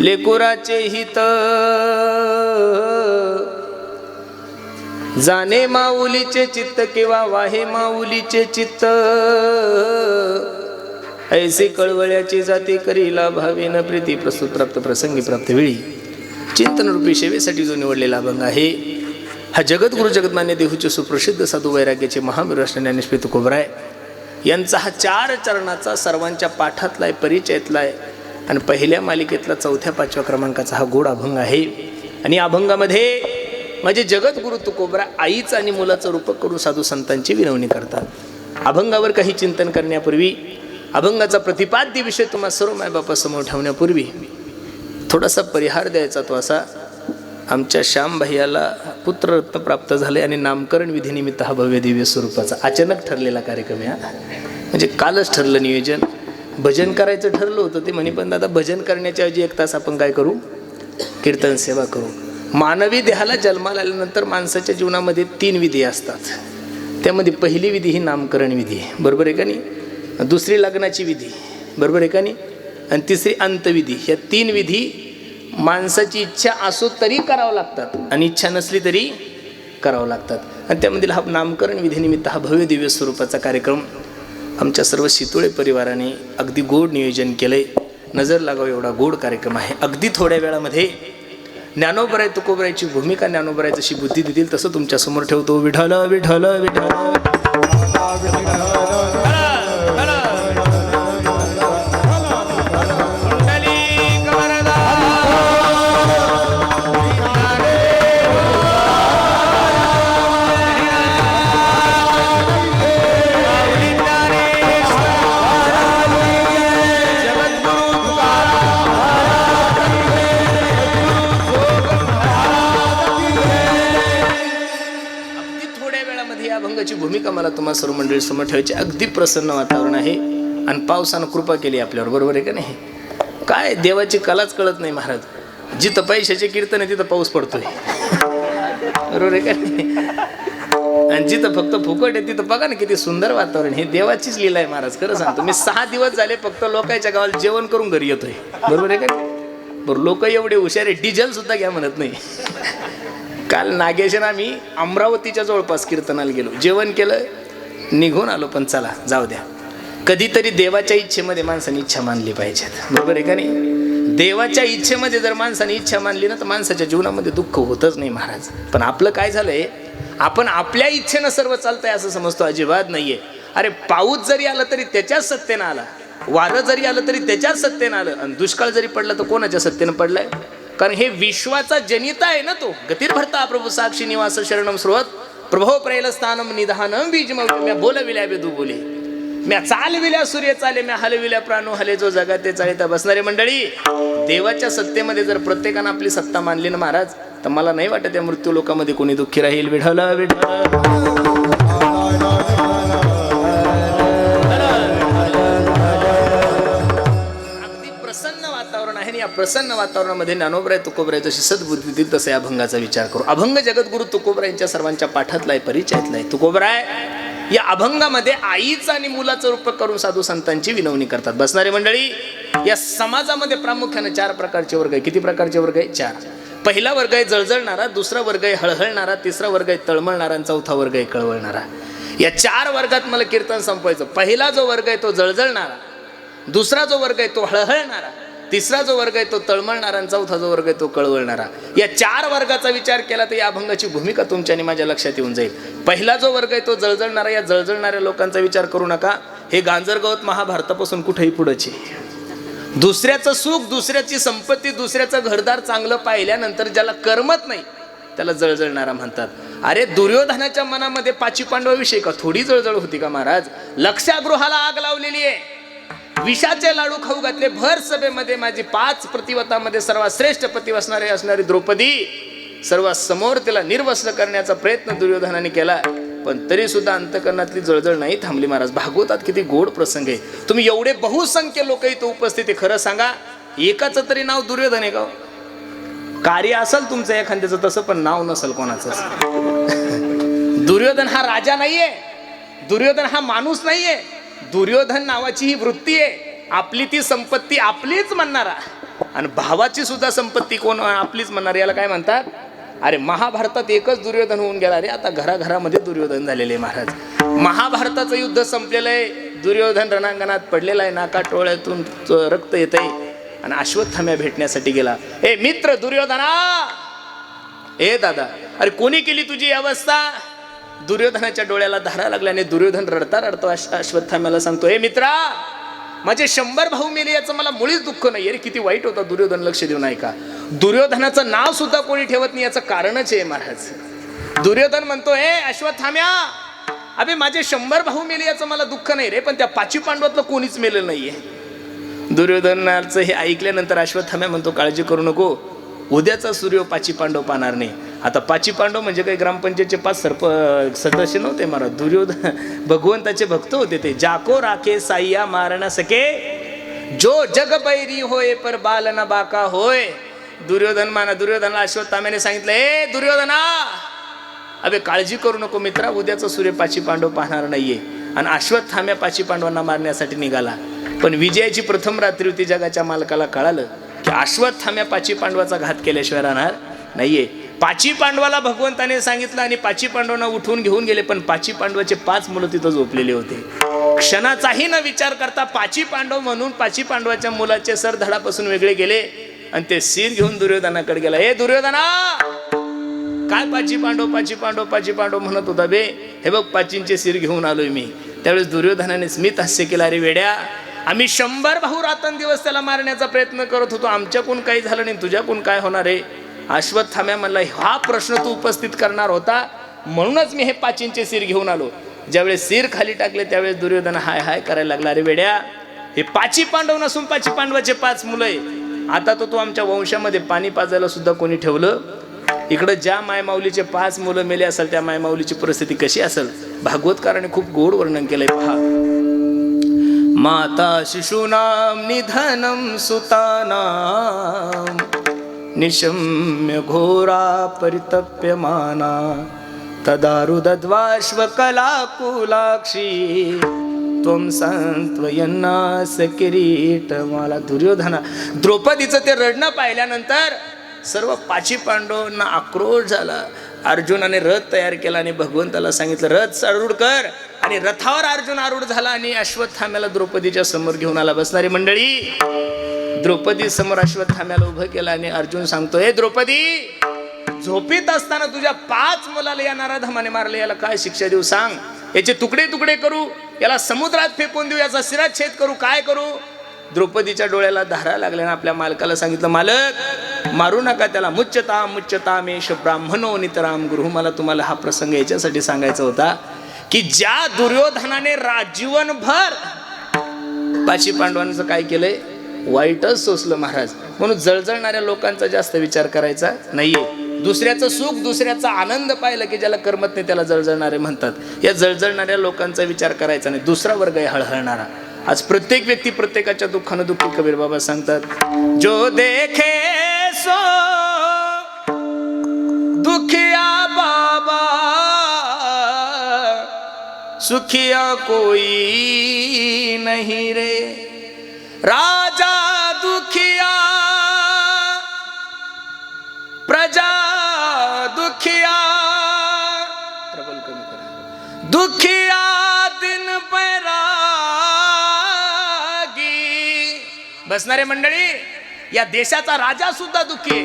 लेकुराचे हित जाणे माऊलीचे चित्त किंवा वाहे माऊलीचे चित्त ऐसे कळवळ्याची जाती करीला भावेन प्रीती प्रस्तुत प्राप्त प्रसंगी प्राप्त वेळी चिंतन रूपी सेवेसाठी जो निवडलेला अभंग आहे हा जगद्गुरु जगतमान्य देहूचे सुप्रसिद्ध साधू वैराग्याचे महावीर राष्ट्र ज्ञानेश्वर तुकोबराय यांचा हा 4 चरणाचा सर्वांच्या पाठातला आहे, परिचयातला आहे आणि पहिल्या मालिकेतला 4-5व्या क्रमांकाचा हा गोड अभंग आहे. आणि अभंगामध्ये माझे जगद्गुरु तुकोबरा आईचं आणि मुलाचं रूपक करून साधू संतांची विनवणी करतात. अभंगावर काही चिंतन करण्यापूर्वी अभंगाचा प्रतिपाद्य विषय तुम्हा सर्व मायबापासमोर ठेवण्यापूर्वी थोडासा परिहार द्यायचा. तो असा, आमच्या श्याम भैयाला पुत्ररत्न प्राप्त झाले आणि नामकरण विधीनिमित्त हा भव्य दिव्य स्वरूपाचा अचानक ठरलेला कार्यक्रम आहे. म्हणजे कालच ठरलं नियोजन, भजन करायचं ठरलं होतं ते म्हणे, पण दादा भजन करण्याच्या ऐवजी 1 तास आपण काय करू, कीर्तन सेवा करू. मानवी देहाला जन्माला आल्यानंतर माणसाच्या जीवनामध्ये 3 विधी असतात. त्यामध्ये पहिली विधी ही नामकरण विधी आहे, बरोबर आहे का नाही. दुसरी लग्नाची विधी, बरोबर आहे का नाही. आणि तिसरी अंतविधी. ह्या 3 विधी माणसाची इच्छा असो तरी करावं लागतात आणि इच्छा नसली तरी करावं लागतात. आणि त्यामधील हा नामकरण विधीनिमित्त हा भव्य दिव्य स्वरूपाचा कार्यक्रम आमच्या सर्व शितोळे परिवाराने अगदी गोड नियोजन केलंय. नजर लागावं एवढा गोड कार्यक्रम आहे. अगदी थोड्या वेळामध्ये ज्ञानोबराय तुकोबरायची भूमिका ज्ञानोबराय जशी बुद्धी देतील तसं तुमच्यासमोर ठेवतो. विठ्ठल विठ्ठल विठ्ठल. भूमिका मला तुम्हा सर्व मंडळी समोर ठेवायची. अगदी प्रसन्न वातावरण आहे आणि पावसानं कृपा केली आपल्यावर, बरोबर आहे का नाही. काय देवाची कलाच कळत नाही महाराज. जिथं पैशाचे कीर्तन आहे तिथं पाऊस पडतोय, बरोबर आहे का नाही. आणि जिथं फक्त फुकट आहे तिथं बघा ना किती सुंदर वातावरण. हे देवाचीच लीला आहे महाराज. खरं सांगतो मी 6 दिवस झाले फक्त लोकांच्या गावाला जेवण करून घरी येतोय, बरोबर आहे का नाही. बरं लोक एवढे हुशार आहे, डिझेल सुद्धा घ्या म्हणत नाही. काल नागेशन आम्ही अमरावतीच्या जवळपास कीर्तनाला गेलो, जेवण केलं, निघून आलो. पण चला जाऊ द्या, कधीतरी देवाच्या इच्छेमध्ये माणसाने इच्छा मानली पाहिजेत, बरोबर आहे का नाही. देवाच्या इच्छेमध्ये जर माणसाने इच्छा मानली ना तर माणसाच्या जीवनामध्ये दुःख होतच नाही महाराज. पण आपलं काय झालंय, आपण आपल्या इच्छेनं सर्व चालतंय असं समजतो. अजिबात नाहीये. अरे पाऊस जरी आला तरी त्याच्याच सत्तेनं आला, वारं जरी आलं तरी त्याच्याच सत्तेनं आलं, आणि दुष्काळ जरी पडला तर कोणाच्या सत्तेनं पडलाय. कारण हे विश्वाचा जनिता आहे ना तो. गतिर्भरता प्रभू साक्षी निवास शरणम स्रोत प्रभो प्रेल स्थानम निधानम बीज म्या बोलविल्या बेदू बोले म्या चालविल्या सूर्य चाले म्या हलविल्या प्राणो हले जो जगात ते चालिता. बसणारे मंडळी, देवाच्या सत्तेमध्ये जर प्रत्येकानं आपली सत्ता मानली ना महाराज, तर मला नाही वाटत या मृत्यू लोकांमध्ये कोणी दुःखी राहील. विठ्ठल विठ्ठल. या प्रसन्न वातावरणामध्ये ज्ञानोबराय तुकोबराय जशी सद्बुद्धी देईल तसे अभंगाचा विचार करू. अभंग जगद्गुरु तुकोबरायांच्या सर्वांच्या पाठातला आहे, परिचयातला आहे. तुकोबराय या अभंगामध्ये आईचं आणि मुलाचं रूप करून साधू संतांची विनवणी करतात. बसणारे मंडळी, या समाजामध्ये प्रामुख्याने 4 प्रकारचे वर्ग आहे. किती प्रकारचे वर्ग आहे? 4. पहिला वर्ग आहे जळजळणारा, दुसरा वर्ग आहे हळहळणारा, तिसरा वर्ग आहे तळमळणारा आणि चौथा वर्ग आहे कळवळणारा. या 4 वर्गात मला कीर्तन संपवायचं. पहिला जो वर्ग आहे तो जळजळणारा, दुसरा जो वर्ग आहे तो हळहळणारा, तिसरा जो वर्ग आहे तो तळमळणारा आणि चौथा जो वर्ग आहे तो कळवळणारा. या 4 वर्गाचा विचार केला तर या अभंगाची भूमिका तुमच्या आणि माझ्या लक्षात येऊन जाईल. पहिला जो वर्ग आहे तो जळजळणारा. या जळजळणाऱ्या लोकांचा विचार करू नका. हे गांजरगवत महाभारतापासून कुठेही पुढचे. दुसऱ्याचं सुख, दुसऱ्याची संपत्ती, दुसऱ्याचं घरदार चांगलं पाहिल्यानंतर ज्याला करमत नाही त्याला जळजळणारा म्हणतात. अरे दुर्योधनाच्या मनामध्ये 5 पांडवाविषयी का थोडी जळजळ होती का महाराज. लक्षागृहाला आग लावलेली आहे, विषाचे लाडू खाऊ घातले, भर सभेमध्ये माझी 5 प्रतिवतामध्ये सर्वात श्रेष्ठ पती असणारी द्रौपदी सर्वात समोर तिला निर्वस्त्र करण्याचा प्रयत्न दुर्योधनाने केला, पण तरी सुद्धा अंतकरणातली जळजळ नाही थांबली महाराज. भागवतात किती गोड प्रसंग आहे. तुम्ही एवढे बहुसंख्य लोक इथं उपस्थित आहे, खरं सांगा एकाचं तरी नाव दुर्योधन आहे का? कार्य असेल तुमचं एखाद्याचं तसं, पण नाव नसेल कोणाचं. दुर्योधन हा राजा नाहीये, दुर्योधन हा माणूस नाहीये. दुर्योधन नावाची ही वृत्ती आहे, आपली ती संपत्ती आपलीच म्हणणारा. आणि भावाची सुद्धा संपत्ती कोण आपलीच म्हणणार, याला काय म्हणतात? अरे महाभारतात एकच दुर्योधन होऊन गेला रे, आता घराघरामध्ये दुर्योधन झालेले महाराज. महाभारताचं युद्ध संपलेलं आहे, दुर्योधन रणांगणात पडलेला आहे, नाका टोळ्यातून रक्त येत आहे आणि अश्वत्थाम्या भेटण्यासाठी गेला. ए मित्र दुर्योधना, ए दादा, अरे कोणी केली तुझी अवस्था? दुर्योधनाच्या डोळ्याला धारा लागल्याने दुर्योधन रडता रडतो अश्वत्थाम्याला सांगतो, ए मित्रा, माझे 100 भाऊ मेले याचं मला मुळीच दुःख नाही. अरे किती वाईट होता दुर्योधन, लक्ष देऊ नाही का? दुर्योधनाचं नाव सुद्धा कोणी ठेवत नाही, याचं कारणच आहे महाराज. दुर्योधन म्हणतो, ए अश्वत्थाम्या, अबे माझे 100 भाऊ मेले याचं मला दुःख नाही रे, पण त्या 5 पांडवातलं कोणीच मेलेलं नाहीये. दुर्योधनाचं हे ऐकल्यानंतर अश्वत्थाम्या म्हणतो, काळजी करू नको, उद्याचा सूर्य 5 पांडव पाहणार नाही. आता 5 पांडव म्हणजे काही ग्रामपंचायतचे 5 सदस्य नव्हते महाराज, दुर्योधन भगवंताचे भक्त होते ते. जाको राखे साईया मारणा सके, जो जग बैरी होय पर बालना बाका होय. दुर्योधनाला अश्वत्थाम्याने सांगितलं, ए दुर्योधना, अबे काळजी करू नको मित्रा, उद्याचा सूर्य 5 पांडव पाहणार नाहीये. आणि अश्वत्थाम्या 5 पांडवांना मारण्यासाठी निघाला. पण विजयाची प्रथम रात्री होती, जगाच्या मालकाला कळालं की अश्वत्थाम्या 5 पांडवाचा घात केल्याशिवाय राहणार नाहीये. 5 पांडवाला भगवंताने सांगितलं आणि 5 पांडवांना उठवून घेऊन गेले, पण 5 पांडवाचे 5 मुलं तिथं झोपलेले होते. क्षणाचाही न विचार करता 5 पांडव म्हणून 5 पांडवाच्या मुलाचे सर धडापासून वेगळे गेले आणि ते सीर घेऊन दुर्योधनाकडे गेला. हे दुर्योधना, काय 5 पांडव म्हणत होता बे? हे बघ 5चे सीर घेऊन आलोय मी. त्यावेळेस दुर्योधनाने स्मित हास्य केला, अरे वेड्या, आम्ही 100 भाऊ रात्रंदिवस त्याला मारण्याचा प्रयत्न करत होतो, आमच्याकडून काही झालं नाही, तुझ्याकडून काय होणार आहे? अश्वत्थाम्या म्हणला, हा प्रश्न तू उपस्थित करणार होता म्हणूनच मी हे 5चे सीर घेऊन आलो. ज्यावेळेस सीर खाली टाकले त्यावेळेस दुर्योधन हाय हाय करायला लागला, अरे वेड्या, हे 5 पांडव नसून 5 पांडवाचे 5 मुलं आहे. आता तो आमच्या वंशामध्ये पाणी पाजायला सुद्धा कोणी ठेवलं? इकडं ज्या मायमाऊलीचे 5 मुलं मेले असेल त्या मायमाऊलीची परिस्थिती कशी असेल? भागवतकाराने खूप गोड वर्णन केलंय पहा. माता शिशूनाम निधनम सुतानाम निशम्य घोरा परितप्यमाना तदारुदद्वाश्वकलाकुलाक्षी त्वं संत्वयन्नास किरीटमाला. दुर्योधना, द्रौपदीचं ते रडणं पाहिल्यानंतर सर्व 5 पांडवांना आक्रोश झाला. अर्जुनाने रथ तयार केला आणि भगवंताला सांगितलं, रथ आरूढ कर. आणि रथावर अर्जुन आरूढ झाला आणि अश्वत्थाम्याला द्रौपदीच्या समोर घेऊन आला. बसणारी मंडळी, द्रौपदी समोर अश्वत्थाम्याला उभं केलं आणि अर्जुन सांगतो, हे द्रौपदी, झोपीत असताना तुझ्या 5 मुलाला या नराधमाने मारले, याला काय शिक्षा देऊ सांग? याचे तुकडे तुकडे करू, याला समुद्रात फेकून देऊ, याचा शिराच्छेद करू, काय करू? द्रौपदीच्या डोळ्याला धारा लागल्याने आपल्या मालकाला सांगितलं, मालक मारू नका त्याला, मुच्यतामेश ब्राह्मणो नितराम गुरु. मला तुम्हाला हा प्रसंग याच्यासाठी सांगायचा होता की ज्या दुर्योधनाने जीवनभर 5 पांडवांचं काय केलंय, वाईटच सोसलं महाराज. म्हणून जळजळणाऱ्या लोकांचा जास्त विचार करायचा नाहीये. दुसऱ्याचं सुख, दुसऱ्याचा आनंद पाहिलं की ज्याला करमत नाही त्याला जळजळणारे म्हणतात. या जळजळणाऱ्या लोकांचा विचार करायचा नाही. दुसरा वर्ग आहे हळहळणारा. आज प्रत्येक व्यक्ती प्रत्येकाच्या दुःखानं दुःखी. कबीर बाबा सांगतात, जो देखे सो दुखिया बाबा, सुखिया कोई नहीं रे. राजा दुखिया, प्रजा दुखिया, ट्रबल कमी करा, दुखिया दिन बैरागी. बसणारे मंडळी, या देशाचा राजा सुद्धा दुःखी आहे.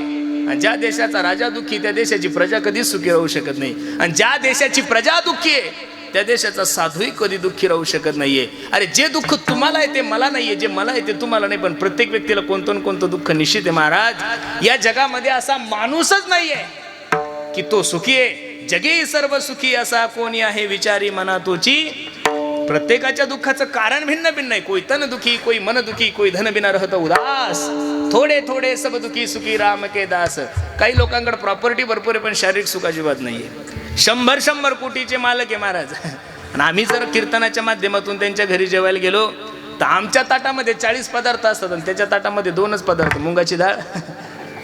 आणि ज्या देशाचा राजा दुःखी, त्या देशाची प्रजा कधीच सुखी राहू शकत नाही. आणि ज्या देशाची प्रजा दुःखी आहे त्या देशाचा साधूही कधी दुःखी राहू शकत नाहीये. अरे जे दुःख तुम्हाला आहे ते मला नाहीये, जे मला आहे ते तुम्हाला नाही, पण प्रत्येक व्यक्तीला कोणतं कोणतं दुःख निश्चित आहे महाराज. या जगामध्ये असा माणूसच नाहीये की तो सुखी आहे. जगे सर्व सुखी असा कोणी आहे विचारी मना तोची. प्रत्येकाच्या दुःखाचं कारण भिन्न भिन्न आहे. कोई तन दुखी, कोई मन दुखी, कोई धन बिना रहत उदास. थोडे थोडे सब दुखी सुखी राम के दास. काही लोकांकडे प्रॉपर्टी भरपूर आहे पण शारीरिक सुख अजिबात नाहीये. 100 कोटीचे मालक आहे महाराज. आणि आम्ही जर कीर्तनाच्या माध्यमातून त्यांच्या घरी जेवायला गेलो तर आमच्या ताटामध्ये 40 पदार्थ असतात आणि त्याच्या ताटामध्ये 2च पदार्थ, मुंगाची डाळ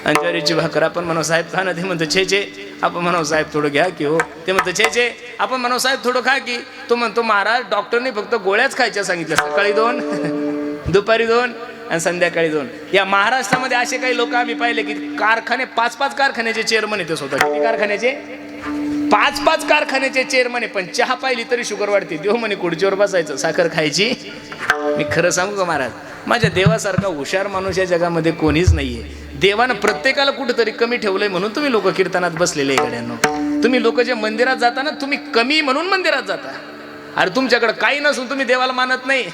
आणि ज्वारीची भाकर. आपण म्हणू साहेब खा ना, ते म्हणतो छे छे. आपण म्हणू साहेब थोडं घ्या की हो, ते म्हणतो छे छे. आपण म्हणू साहेब थोडं खा की. तो म्हणतो महाराज डॉक्टरने फक्त गोळ्याच खायच्या सांगितल्या, सकाळी 2 दुपारी 2 आणि संध्याकाळी 2. या महाराष्ट्रामध्ये असे काही लोक आम्ही पाहिले की कारखाने 5-5 कारखान्याचे चेअरमन येते स्वतः. किती कारखान्याचे? 5-5 कारखान्याचे चेअरमन आहे. पण चहा पाहिली तरी शुगर वाढते. देव म्हणे खुर्चीवर बसायचं, साखर खायची. मी खरं सांगू का महाराज, माझ्या देवासारखा हुशार माणूस या जगामध्ये कोणीच नाहीये. देवानं प्रत्येकाला कुठंतरी कमी ठेवलंय म्हणून तुम्ही लोक कीर्तनात बसलेले गड्यांनो. तुम्ही लोक जे मंदिरात जाता ना, तुम्ही कमी म्हणून मंदिरात जाता. अरे तुमच्याकडे काही नसून तुम्ही देवाला मानत नाही.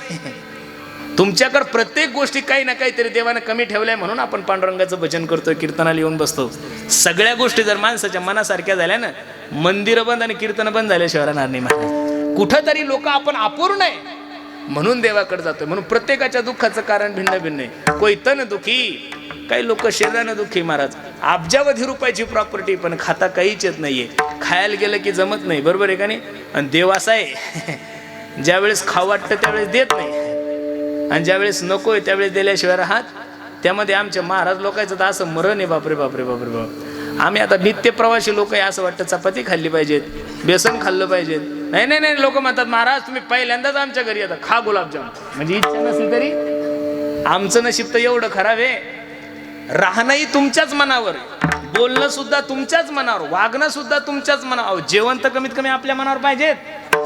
तुमच्याकडे प्रत्येक गोष्टी काही ना काहीतरी देवानं कमी ठेवलंय म्हणून आपण पांडुरंगाचं भजन करतोय, कीर्तनाला येऊन बसतो. सगळ्या गोष्टी जर माणसाच्या मनासारख्या झाल्या ना, मंदिरं बंद आणि कीर्तन बंद झाल्याशिवाय राहणार नाही महाराज. कुठंतरी लोक आपण अपूर्ण आहे म्हणून देवाकडे जातोय. म्हणून प्रत्येकाच्या दुःखाचं कारण भिन्न भिन्न आहे. कोई तन दुखी, काही लोक शरीरानं दुःखी महाराज. अब्जावधी रुपयाची प्रॉपर्टी पण खाता काहीच येत नाहीये. खायला गेलं की जमत नाही, बरोबर आहे का नाही? आणि देव असा आहे ज्यावेळेस खाऊ वाटतं त्यावेळेस देत नाही, आणि ज्यावेळेस नकोय त्यावेळेस दिल्याशिवाय राहत. त्यामध्ये आमच्या महाराज लोकांचं तर असं मरण आहे, बापरे बापरे बापरे बाप. आम्ही आता नित्य प्रवासी लोक आहे, असं वाटतं चपाती खाल्ली पाहिजेत, बेसन खाल्लं पाहिजेत. नाही नाही नाही, लोक म्हणतात महाराज तुम्ही पहिल्यांदाच आमच्या घरी येतात, खा गुलाबजाम. म्हणजे इच्छा नसली तरी आमचं नशीब तर एवढं खराब आहे. राहणंही तुमच्याच मनावर, बोलणं सुद्धा तुमच्याच मनावर, वागणं सुद्धा तुमच्याच मनावर. जेवण तर कमीत कमी आपल्या मनावर पाहिजेत,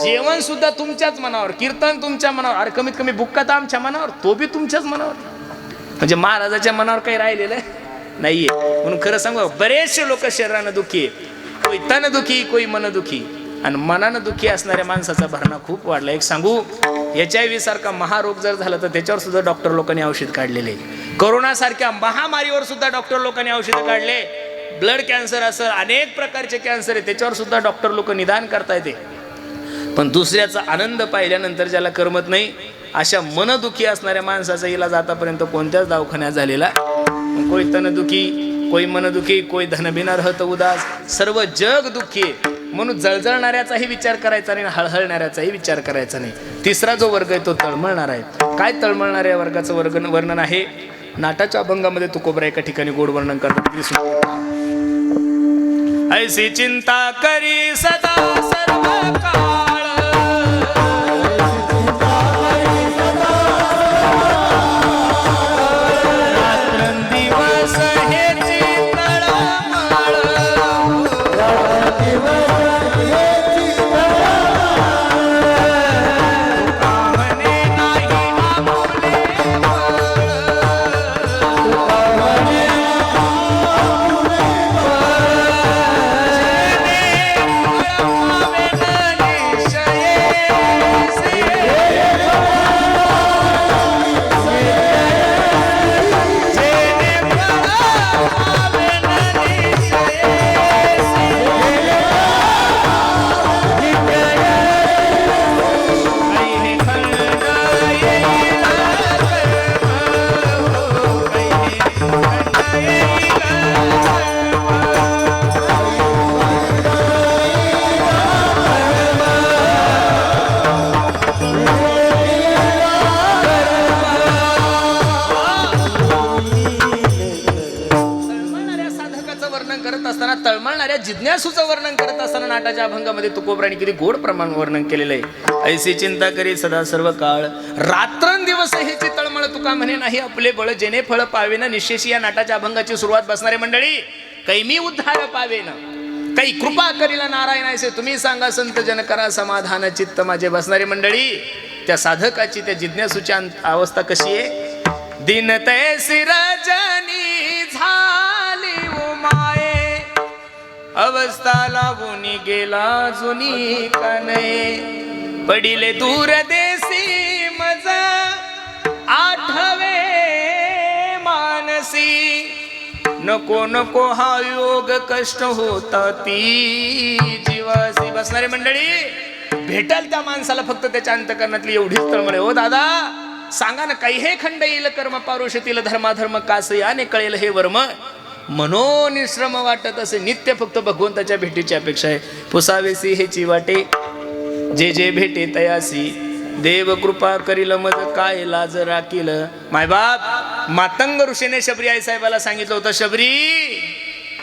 जेवण सुद्धा तुमच्याच मनावर, कीर्तन तुमच्या मनावर. अरे कमीत कमी बुक्का तर आमच्या मनावर, तो बी तुमच्याच मनावर. म्हणजे महाराजाच्या मनावर काही राहिलेलं नाहीये. म्हणून खरं सांगू, बरेचसे लोक शरीरानं दुखी आहे, कोई तन दुखी, कोई मन दुखी. आणि मनानं दुखी असणाऱ्या माणसाचा भरणा खूप वाढला. एक सांगू, HIV सारखा महारोग जर झाला तर त्याच्यावर सुद्धा डॉक्टर लोकांनी औषध काढलेले. कोरोना सारख्या महामारीवर सुद्धा डॉक्टर लोकांनी औषध काढले. ब्लड कॅन्सर असं अनेक प्रकारचे कॅन्सर आहे, त्याच्यावर सुद्धा डॉक्टर लोक निदान करता येते. पण दुसऱ्याचा आनंद पाहिल्यानंतर ज्याला करमत नाही, अशा मनदुखी असणाऱ्या माणसाचा इलाज आतापर्यंत कोणत्याच दवाखान्यात झालेला. कोई तन दुखी, कोई मन दुखी, कोई धनबिना रहत उदास. सर्व जग दुःखी आहे. म्हणून जळजळणाऱ्याचाही विचार करायचा नाही, हळहळणाऱ्याचाही विचार करायचा नाही. तिसरा जो वर्ग आहे तो तळमळणार आहे. काय तळमळणाऱ्या वर्गाचं वर्णन आहे? नाटाच्या अभंगामध्ये तुकोबरा एका ठिकाणी गोड वर्णन करतात. ऐसी चिंता करी सदा सर्व काळ, रात्रंदिवस हेची तळमळ, कामने नाही आपुले तळमळणाऱ्या जिज्ञासूचं वर्णन करत असताना नाटाच्या अभंगामध्ये तुकोबराने किती गोड प्रमाण वर्णन केलेलं आहे. ऐसी चिंता करी सदा सर्व काळ, रात्रंदिवस हेची तळमळ तुका म्हणे नाही आपले बळ, जेणे फळ पावेन निशेषी. या नाटाच्या अभंगाची सुरुवात बसणारे मंडळी, काही मी उद्धार पावेन, काही कृपा करीला नारायण ऐसे तुम्ही सांगा, संत जन करा समाधान चित्त माझे. बसणारी मंडळी, त्या साधकाची, त्या जिज्ञासूची अवस्था कशी आहे? दिन तैसी रजनी झाली उमाये, अवस्था लागून गेला जुनी कने, पडिले दूर देसी मज आठवे मानसी, नको नको हा योग कष्ट होता ती जीवासी. बसणारी मंडळी, भेटल त्या माणसाला फक्त त्याच्या अंतकरणातली एवढीच तळमळ. हो दादा सांगा ना, काही हे खंड येईल कर्म पारुषतील धर्माधर्म कास याने कळेल हे वर्म, मनोनिश्रम वाटत असे नित्य फक्त भगवंताच्या भेटीची अपेक्षा आहे. पुसावेसी हेची वाटे जे जे भेटे तयासी, देव कृपा करील मज काय लाज राखील. मायबाप मातंग ऋषीने शबरी आई साहेबाला सांगितलं होतं, शबरी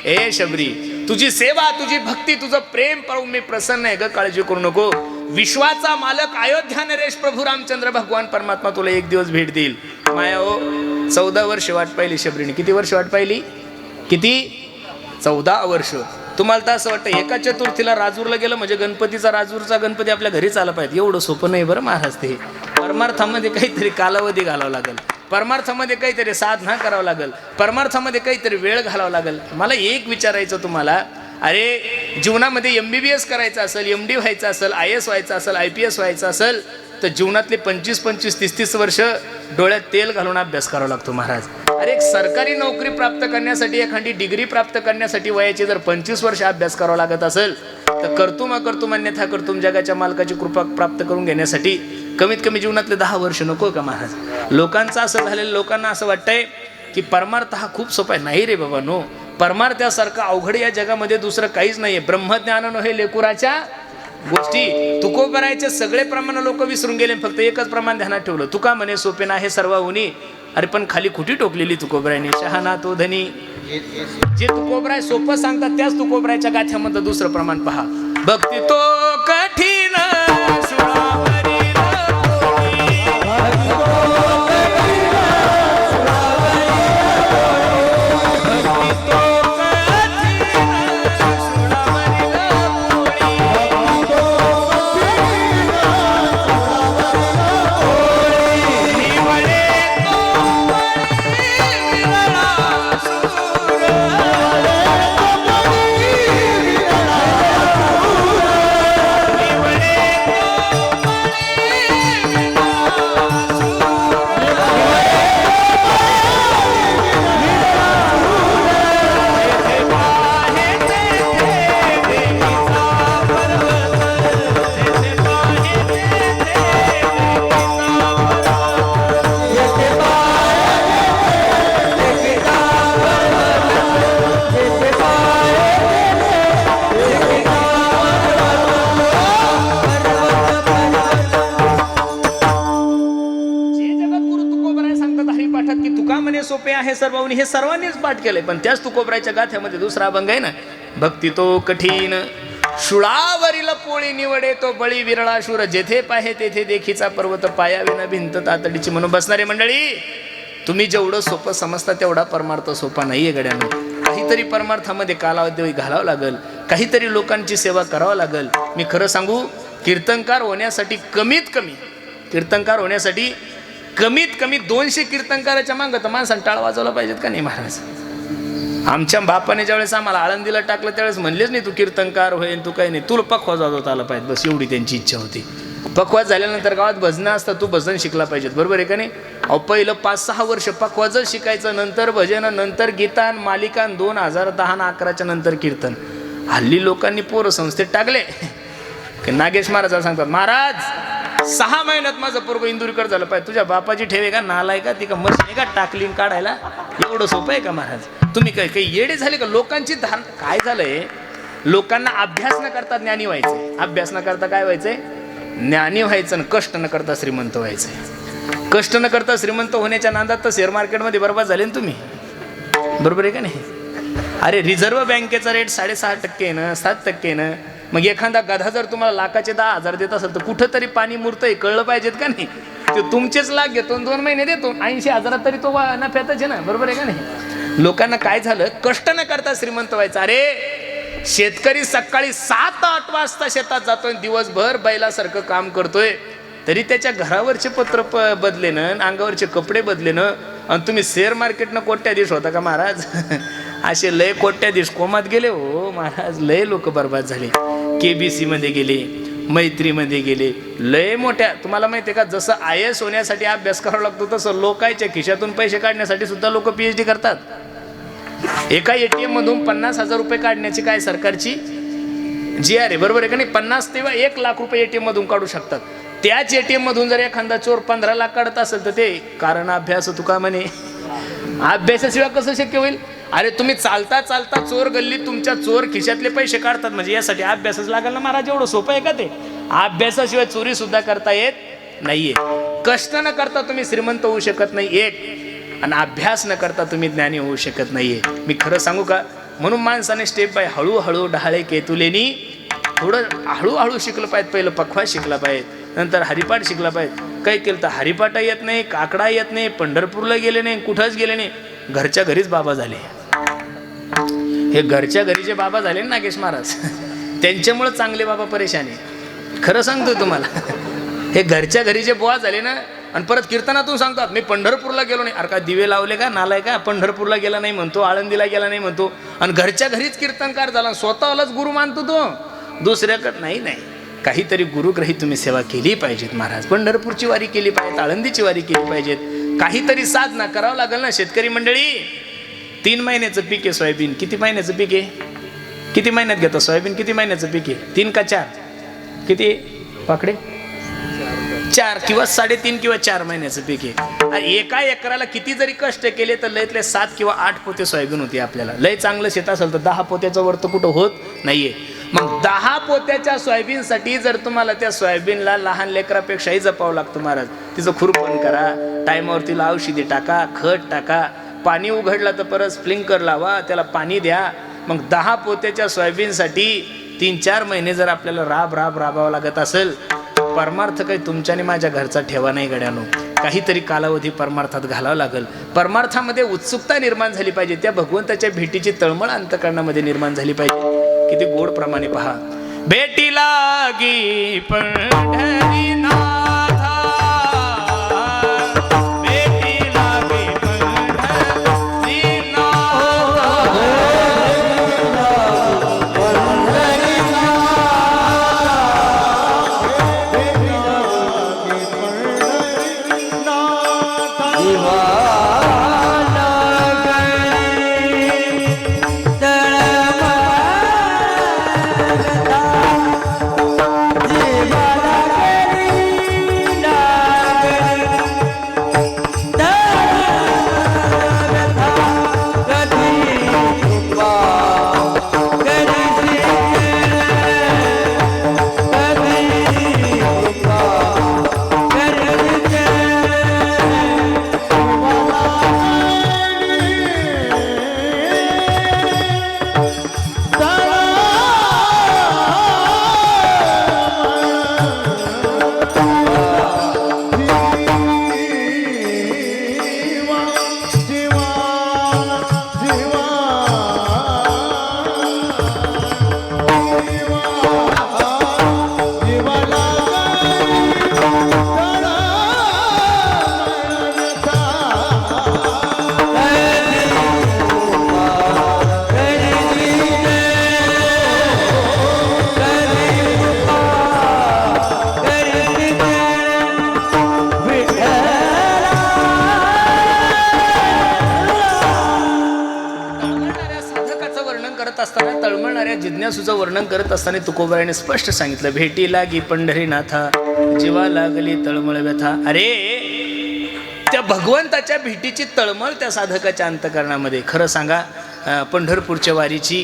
ए शबरी, तुझी सेवा, तुझी भक्ती, तुझं प्रेम पाहून मी प्रसन्न आहे ग, काळजी करू नको. विश्वाचा मालक अयोध्या नरेश प्रभू रामचंद्र भगवान परमात्मा तुला एक दिवस भेट देईल. माया हो, 14 वर्ष वाट पाहिली शबरीने. किती वर्ष वाट पाहिली? किती? 14 वर्ष. तुम्हाला तर असं वाटतं एका चतुर्थीला राजूरला गेलं म्हणजे गणपतीचा, राजूरचा गणपती आपल्या घरीच आला पाहिजे. एवढं सोपं नाही बरं महाराज. ते परमार्थामध्ये काहीतरी कालावधी घालावा लागेल, परमार्थामध्ये काहीतरी साधना करावं लागेल, परमार्थामध्ये काहीतरी वेळ घालावा लागेल. मला एक विचारायचं तुम्हाला, अरे जीवनामध्ये MBBS करायचं असेल, MD व्हायचं असेल, IAS व्हायचं असेल, IPS व्हायचं असेल तर जीवनातले 25-25, 30-30 वर्ष डोळ्यात तेल घालून अभ्यास करावा लागतो महाराज. अरे एक सरकारी नोकरी प्राप्त करण्यासाठी, एखादी डिग्री प्राप्त करण्यासाठी वयाची जर 25 वर्ष अभ्यास करावा लागत असेल तर कर्तुम अन्यथा कर्तुम जगाच्या मालकाची कृपा प्राप्त करून घेण्यासाठी कमीत कमी जीवनातले 10 वर्ष नको का महाराज? लोकांचं असं झालेलं, लोकांना असं वाटतंय की परमार्थ हा खूप सोपा आहे. नाही रे बाबा, नो. परमार्थासारखं अवघड या जगामध्ये दुसरं काहीच नाहीये. ब्रह्मज्ञान हे लेकुराच्या गोष्टी. तुकोबरायचे सगळे प्रमाण लोक विसरून गेले, फक्त एकच प्रमाण ध्यानात ठेवलं. तुका म्हणे सोपे ना हे सर्व होनी. अरे पण खाली खुटी टोकलेली तुकोबरायने, शहाणा तो धनी. जे तुकोबराय सोपं सांगतात त्याच तुकोबरायच्या गाथ्यामध्ये दुसरं प्रमाण पहा. भक्ती तो कठीण सोपे आहे सर्वांनी, हे सर्वांनीच पाठ केलंय. पण त्याच तुकोबरायच्या गाथ्यामध्ये दुसरा अभंग आहे ना, भक्ती तो कठीण शुळावरील पोळी निवडे तो बळी विरळा शूर, जेथे पाहे तेथे देखीचा पर्वत पायाविना भिंत तातडीची. म्हणून बसणारी मंडळी, तुम्ही जेवढं सोपं समजता तेवढा परमार्थ सोपा नाहीये गड्यानं. काहीतरी परमार्थामध्ये कालावधी घालावं लागेल, काहीतरी लोकांची सेवा करावं लागेल. मी खरं सांगू, कीर्तनकार होण्यासाठी कमीत कमी 200 कीर्तनकाराच्या मागं तर माणसानं टाळ वाजवला पाहिजेत का नाही महाराज? आमच्या बापाने ज्यावेळेस आम्हाला आळंदीला टाकलं त्यावेळेस म्हणलेच नाही तू कीर्तनकार होईल, तू काही नाही, तुला पखवाज वाजवता आला पाहिजे, बस एवढी त्यांची इच्छा होती. पखवाज झाल्यानंतर गावात भजनं असतात, तू भजन शिकला पाहिजेत, बरोबर आहे का नाही? अहो पहिलं 5-6 वर्ष पखवाजच शिकायचं, नंतर भजन, नंतर गीतान, मालिकान, 2010-11च्या नंतर कीर्तन. हल्ली लोकांनी पोरं संस्थेत टाकले. नागेश महाराज सांगतात, महाराज 6 महिन्यात माझं पोरगं इंदुरीकर झालं पाहिजे. तुझ्या बापाची ठेवे का, नालाय का, ती का मशीन का टाकली काढायला? एवढं सोपं आहे का महाराज? तुम्ही काही येडे झाले का? लोकांची धारणा काय झालंय, लोकांना अभ्यास न करता ज्ञानी व्हायचंय, अभ्यास न करता काय व्हायचंय? ज्ञानी व्हायचं, आणि कष्ट न करता श्रीमंत व्हायचंय. कष्ट न करता श्रीमंत होण्याच्या नादात तर शेअर मार्केटमध्ये बरबाद झाले ना तुम्ही, बरोबर आहे का नाही? अरे रिझर्व्ह बँकेचा रेट 6.5% आहे ना, 7% आहे ना. मग एखादा गधा जर तुम्हाला लाखाचे 10,000 देत असेल तर कुठं तरी पाणी मुरतंय, कळलं पाहिजेत का नाही? ते तुमचेच लाख घेतो, 2 महिने देतो, 80,000 तरी तो नफ्यातच आहे ना, बरोबर आहे का नाही? लोकांना काय झालं, कष्ट न करता श्रीमंत व्हायचं. अरे शेतकरी सकाळी 7-8 वाजता शेतात जातोय, दिवसभर बैलासारखं काम करतोय, तरी त्याच्या घरावरचे पत्र बदलेनं, अंगावरचे कपडे बदलेनं, आणि तुम्ही शेअर मार्केटनं कोट्याधीश होता का महाराज? असे लय कोट्याधीश कोमात गेले हो महाराज, लय लोक बर्बाद झाले. KBC मध्ये गेले, मैत्रीमध्ये गेले, लय मोठ्या. तुम्हाला माहिती आहे का, जसं IAS होण्यासाठी अभ्यास करावा लागतो तसं लोकांच्या खिशातून पैसे काढण्यासाठी सुद्धा लोक PhD करतात. एका ATM मधून 50,000 रुपये काढण्याची काय सरकारची GR आहे, बरोबर आहे का नाही? 50 ते 1 लाख रुपये ATM मधून काढू शकतात. त्याच ATM मधून जर एखादा चोर 15 लाख काढत असेल तर ते कारण अभ्यास तुका म्हणे. अभ्यासाशिवाय कसं शक्य होईल? अरे तुम्ही चालता चालता चोर गल्लीत तुमच्या चोर खिशातले पैसे काढतात, म्हणजे यासाठी अभ्यासच लागेल ना महाराज? एवढं सोपं आहे का ते? अभ्यासाशिवाय चोरी सुद्धा करता येत नाहीये. कष्ट न करता तुम्ही श्रीमंत होऊ शकत नाही एक, आणि अभ्यास न करता तुम्ही ज्ञानी होऊ शकत नाहीये. मी खरं सांगू का, म्हणून माणसाने स्टेप बाय हळूहळू डहाळे केतुलेनी थोडं हळूहळू शिकलं पाहिजे. पहिलं पखवाज शिकला पाहिजे, नंतर हरिपाठ शिकला पाहिजे. काय केलं तर हरिपाटा येत नाही, काकडा येत नाही, पंढरपूरला गेले नाही, कुठंच गेले नाही, घरच्या घरीच बाबा झाले. हे घरच्या घरीचे बाबा झाले ना नागेश महाराज, त्यांच्यामुळं चांगले बाबा परेशान आहे. खरं सांगतोय तुम्हाला, हे घरच्या घरीचे बुवा झाले ना. आणि परत कीर्तनातून सांगतात मी पंढरपूरला गेलो नाही. अरे का दिवे लावले का नालाय का, पंढरपूरला गेला नाही म्हणतो, आळंदीला गेला नाही म्हणतो, आणि घरच्या घरीच कीर्तनकार झाला. स्वतःलाच गुरु मानतो तो, दुसऱ्याकडे नाही. नाही, काहीतरी गुरुग्रही तुम्ही सेवा केली पाहिजेत महाराज. पंढरपूरची वारी केली पाहिजे, आळंदीची वारी केली पाहिजेत. काहीतरी साधना करावं लागेल ना. शेतकरी मंडळी, 3 महिन्याचं पीक आहे सोयाबीन. किती महिन्याचं पीक आहे? किती महिन्यात घेता सोयाबीन? किती महिन्याचं पीक आहे? 3 का 4? किती पाकडे? 4 किंवा 3.5 किंवा 4 महिन्याचं पीक आहे. आणि एका एकराला किती जरी कष्ट केले तर लयतले 7 किंवा 8 पोते सोयाबीन होती आपल्याला. लय चांगलं शेत असेल तर 10 पोत्याचं वर तर कुठं होत नाहीये. मग 10 पोत्याच्या सोयाबीनसाठी जर तुम्हाला त्या सोयाबीनला लहान लेकरापेक्षाही जपावं लागतं महाराज. तिचं खुरपण करा, टायमावर तिला औषधी टाका, खत टाका, पाणी उघडलं तर परत स्प्रिंकलर लावा, त्याला पाणी द्या. मग 10 पोत्याच्या सोयाबीनसाठी 3-4 महिने जर आपल्याला राबावं लागत असेल, परमार्थ काही तुमच्याने माझ्या घरचा ठेवा नाही गड्यानो. काहीतरी कालावधी परमार्थात घालावं लागेल. परमार्थामध्ये उत्सुकता निर्माण झाली पाहिजे. त्या भगवंताच्या भेटीची तळमळ अंतःकरणामध्ये निर्माण झाली पाहिजे. किती गोड प्रमाणे पहा. भेटी लागी पंढरीनाथ, जिज्ञासूचं वर्णन करत असताना तुकोबाराने स्पष्ट सांगितलं, भेटी लागी पंढरीनाथा, जीवा लागली तळमळ व्यथा. अरे त्या भगवंताच्या भेटीची तळमळ त्या साधकाच्या अंतःकरणामध्ये. खरं सांगा, पंढरपूरच्या वारीची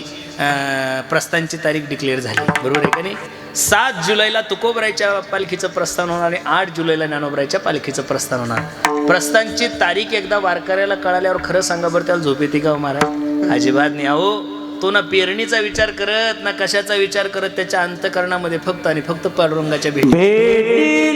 प्रस्थानची तारीख डिक्लेअर झाली, बरोबर आहे का नाही? 7 जुलैला तुकोबरायच्या पालखीचं प्रस्थान होणार आणि 8 जुलैला ज्ञानोबरायच्या पालखीचं प्रस्थान होणार. प्रस्थानची तारीख एकदा वारकऱ्याला कळाल्यावर खरं सांगा बरं, त्याला झोप येते का महाराज? अजिबात नाही. अहो, तो ना पेरणीचा विचार करत ना कशाचा विचार करत, त्याच्या अंतःकरणामध्ये फक्त आणि फक्त पांडुरंगाच्या भेटी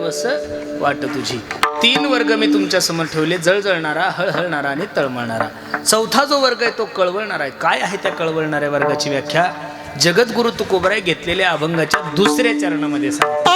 करावंस वाट तुझी. 3 वर्ग मी तुमच्या समोर ठेवले, जळजळणारा, हळहळणारा आणि तळमळणारा. चौथा जो वर्ग आहे तो कळवळणारा आहे. काय आहे त्या कळवळणाऱ्या वर्गाची व्याख्या? जगद्गुरु तुकोबराय घेतलेल्या अभंगाच्या 2ऱ्या चरणामध्ये सांगतात.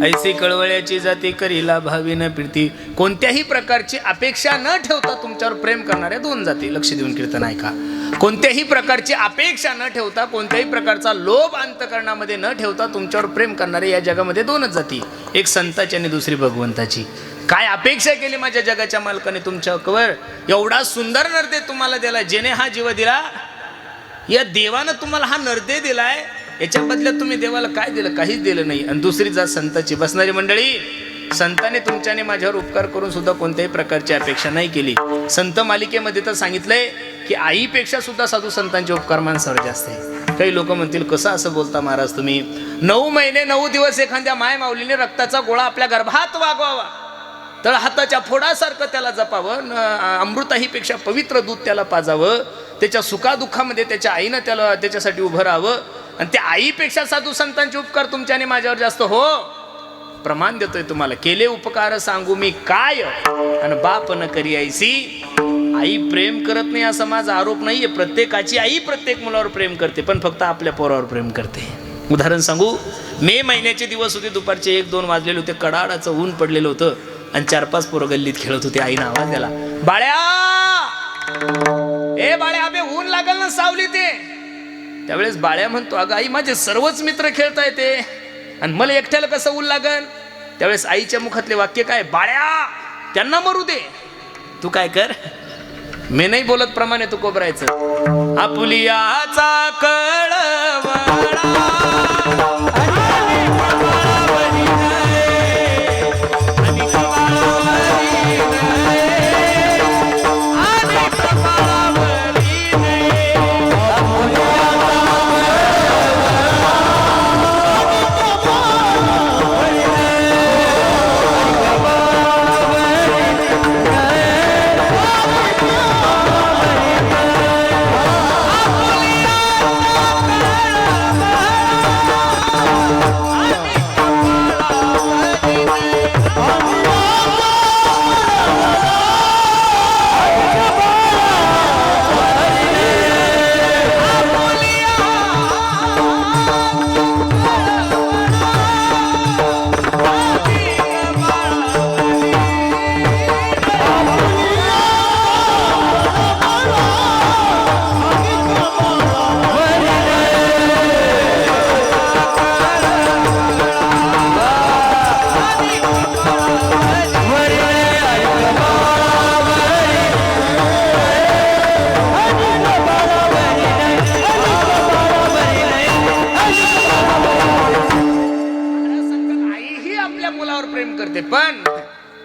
ऐसी कळवळ्याची जाती करीला भावीन प्रीती. कोणत्याही प्रकारची अपेक्षा न ठेवता तुमच्यावर प्रेम करणाऱ्या 2 जाती. लक्ष देऊन कीर्तन ऐका. कोणत्याही प्रकारची अपेक्षा न ठेवता, कोणत्याही प्रकारचा लोभ अंतकरणामध्ये न ठेवता तुमच्यावर प्रेम करणारे या जगामध्ये 2च जाती. एक संताची आणि दुसरी भगवंताची. काय अपेक्षा केली माझ्या जगाच्या मालकाने तुमच्यावर? एवढा सुंदर नरदे तुम्हाला दिला, जेने हा जीव दिला. या देवानं तुम्हाला हा नरदे दिलाय, याच्या बदल्यात तुम्ही देवाला काय दिलं? काहीच दिलं नाही. आणि दुसरी जात संताची. बसणारी मंडळी, संतांनी तुमच्याने माझ्यावर उपकार करून सुद्धा कोणत्याही प्रकारची अपेक्षा नाही केली. संत मालिकेमध्ये तर सांगितलंय की आईपेक्षा सुद्धा साधू संतांचे उपकार माणसावर जास्त आहे. काही लोक म्हणतील कसं असं बोलता महाराज तुम्ही? 9 महिने 9 दिवस एखाद्या माय माऊलीने रक्ताचा गोळा आपल्या गर्भात वागवावा, तळ हाताच्या फोडासारखं त्याला जपावं, अमृताहीपेक्षा पवित्र दूध त्याला पाजावं, त्याच्या सुखादुःखामध्ये त्याच्या आईनं त्याला त्याच्यासाठी उभं राहावं. आणि त्या आईपेक्षा साधू संतांचे उपकार तुमच्याने माझ्यावर जास्त. हो, प्रमाण देतोय तुम्हाला. केले उपकार सांगू मी काय, आणि बाप न करी ऐसी. आई प्रेम करत नाही असा माझा आरोप नाहीये. प्रत्येकाची आई प्रत्येक मुलावर प्रेम करते, पण फक्त आपल्या पोरावर प्रेम करते. उदाहरण सांगू, मे महिन्याचे दिवस होते, दुपारचे 1-2 वाजलेले होते, कडाडाचं ऊन पडलेलं होतं. आणि 4-5 पोरं गल्लीत खेळत होते. आईनं आवाज दिला, बाळ्या, ए बाळ्या, अबे ऊन लागल ना सावली ते. त्यावेळेस बाळ्या म्हणतो, अगं आई, माझे सर्वच मित्र खेळताय ते आणि मला एकट्याला कसं ऊन लागल. त्यावेळेस आईच्या मुखातले वाक्य काय, बाळ्या, त्यांना मरू दे, तू काय कर. मी नाही बोलत प्रमाणे तू कोबरायचं. आपुलियाचा कळवळा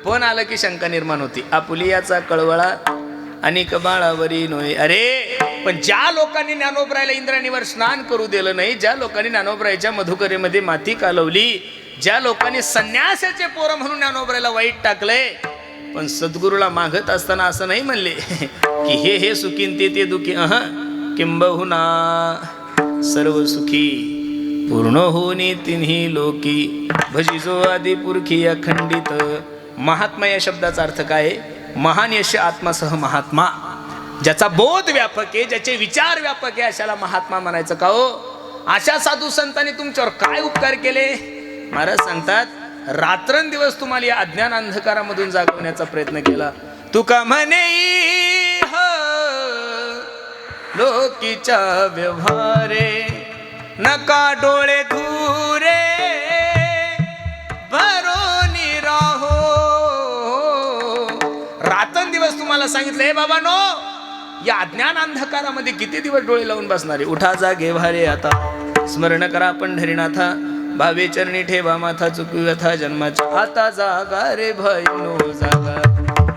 पण आलं की शंका निर्माण होती. आपुलियाचा कळवळा आणि कबाळावरी नोय. अरे पण ज्या लोकांनी ज्ञानोबरायला इंद्राणीवर स्नान करू दिलं नाही, ज्या लोकांनी ज्ञानोबरायच्या मधुकरेमध्ये माती कालवली, ज्या लोकांनी संन्यासाचे पोरं म्हणून ज्ञानोबरायला वाईट टाकलंय, पण सद्गुरूला मागत असताना असं नाही म्हणले की हे सुखीन ते दुखी. किंबहुना सर्व सुखी पूर्ण होणे तिन्ही लोकी भजिजो आदि पुरखी अखंडित. महात्मा या शब्दाचा अर्थ काय आहे? महान यश आत्मासह महात्मा. ज्याचा बोध व्यापक आहे, ज्याचे विचार व्यापक आहे, अशाला महात्मा म्हणायचं का हो? अशा साधू संतांनी तुमच्यावर काय उपकार केले? महाराज सांगतात, रात्रंदिवस तुम्हाला या अज्ञान अंधकारामधून जागवण्याचा प्रयत्न केला. तुका म्हणे लोकीच्या व्यवहारे नका डोळे धुरे भरोनी राहो. रात्रंदिवस तुम्हाला सांगितलं, हे बाबा नो, या अज्ञान अंधकारामध्ये किती दिवस डोळे लावून बसणारे? उठा जागे भारे आता, स्मरण करा पंढरीनाथा, भावे चरणी ठेवा माथा, चुकू व्यथा जन्माच्या आता. जागा रे भैनो जागा,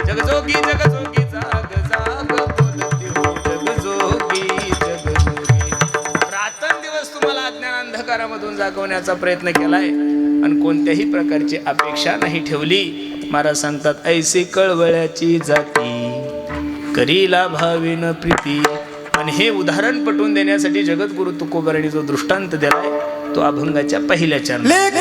जगजोगी जगजोगी जाग जाग बोलती हो, जगजोगी जगजोगी. रात्रंदिवस तुम्हाला अज्ञान अंधकारामधून जागवण्याचा प्रयत्न केलाय आणि कोणत्याही प्रकारची अपेक्षा नाही ठेवली. महाराज सांगतात, ऐसी कळवळ्याची जाती करीला भावीन प्रीती. आणि हे उदाहरण पटवून देण्यासाठी जगद्गुरु तुकोबारांनी जो दृष्टांत दिलाय तो अभंगाच्या पहिल्या चरणात.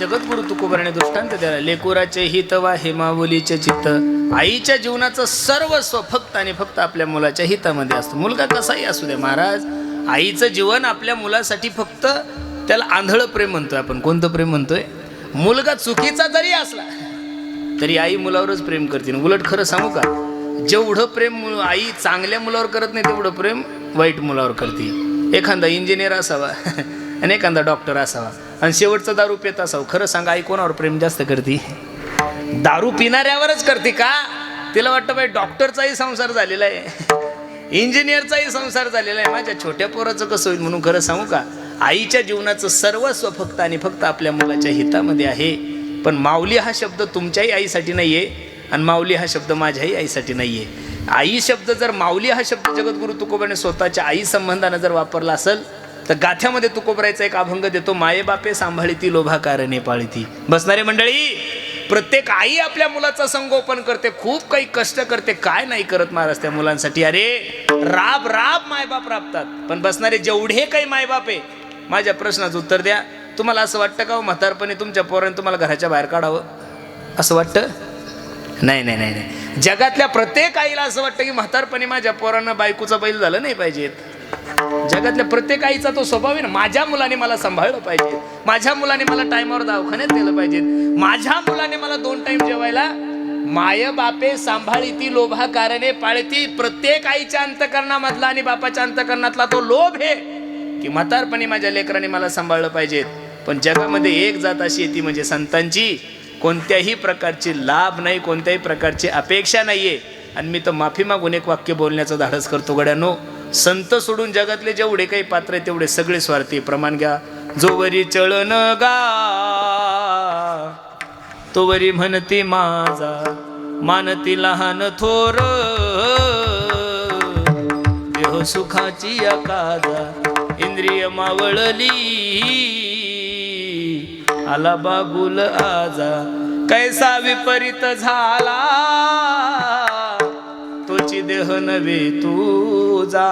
जगद्गुरु तुकोबाराने दृष्टांत द्याला, लेकुराचे हित वा हे माऊलीचे चित्त. आईच्या जीवनाचं सर्वस्व फक्त आणि फक्त आपल्या मुलाच्या हितामध्ये असतं. मुलगा कसाही असू दे महाराज, आईचं जीवन आपल्या मुलासाठी फक्त, त्याला आंधळं प्रेम म्हणतोय आपण. कोणतं प्रेम म्हणतोय? मुलगा चुकीचा जरी असला तरी आई मुलावरच प्रेम करते. उलट खरं सांगू का, जेवढं प्रेम आई चांगल्या मुलावर करत नाही तेवढं प्रेम वाईट मुलावर करते. एखादा इंजिनियर असावा आणि एखादा डॉक्टर असावा आणि शेवटचा दारू पित असावं, खरं सांगा आई कोणावर प्रेम जास्त करते? दारू पिणाऱ्यावरच करते का? तिला वाटतं बाई डॉक्टरचाही संसार झालेला आहे, इंजिनियरचाही संसार झालेला आहे, माझ्या छोट्या पोराचं कसं होईल म्हणून. खरं सांगू का, आईच्या जीवनाचं सर्वस्व फक्त आणि फक्त आपल्या मुलाच्या हितामध्ये आहे. पण माऊली हा शब्द तुमच्याही आईसाठी नाही आहे आणि माऊली हा शब्द माझ्याही आईसाठी नाही आहे. आई शब्द जर, माऊली हा शब्द जगद्गुरु तुकोबाने स्वतःच्या आई संबंधानं जर वापरला असेल तर गाथ्यामध्ये तुकोबरायचा एक अभंग देतो, माये बापे सांभाळीती लोभा कारणे पाळीती. बसणारे मंडळी, प्रत्येक आई आपल्या मुलाचं संगोपन करते, खूप काही कष्ट करते. काय नाही करत महाराज त्या मुलांसाठी? अरे राब राब मायबाप राबतात. पण बसणारे जेवढे काही मायबाप आहे, माझ्या प्रश्नाचं उत्तर द्या. तुम्हाला असं वाटतं का म्हातारपणी तुमच्या पोरांनी तुम्हाला घराच्या बाहेर काढावं असं वाटतं? नाही नाही नाही नाही. जगातल्या प्रत्येक आईला असं वाटतं की म्हातारपणी माझ्या पोरांना बायकोचा बैल झालं नाही पाहिजेत. जगातल्या प्रत्येक आईचा तो स्वभाव आहे ना, माझ्या मुलाने मला सांभाळलं पाहिजे, माझ्या मुलाने मला टाइमवर दवाखान्यात नेलं पाहिजे, माझ्या मुलाने मला 2 टाइम जेवायला. माय बापे सांभाळीती लोभा कारणे पाळती. प्रत्येक आईच्या अंतकरणामधला आणि बापाच्या अंतकरणातला तो लोभ आहे की म्हातारपणी माझ्या लेकराने मला सांभाळलं पाहिजे. पण जगामध्ये एक जात अशी आहे, ती म्हणजे संतांची. कोणत्याही प्रकारची लाभ नाही, कोणत्याही प्रकारची अपेक्षा नाहीये. आणि मी तर माफी मागून एक वाक्य बोलण्याचं धाडस करतो गड्यानो, संत सोडून जगातले जेवढे काही पात्र आहे तेवढे सगळे स्वार्थी. प्रमाण घ्या. जोवरी चळन गा तोवरी म्हणती माझा, मानती लहान थोर, देह सुखाची अकाजा, इंद्रिय मावळली, आला बाबुल आजा, कैसा विपरीत झाला, तोची देह नव्हे तुझा.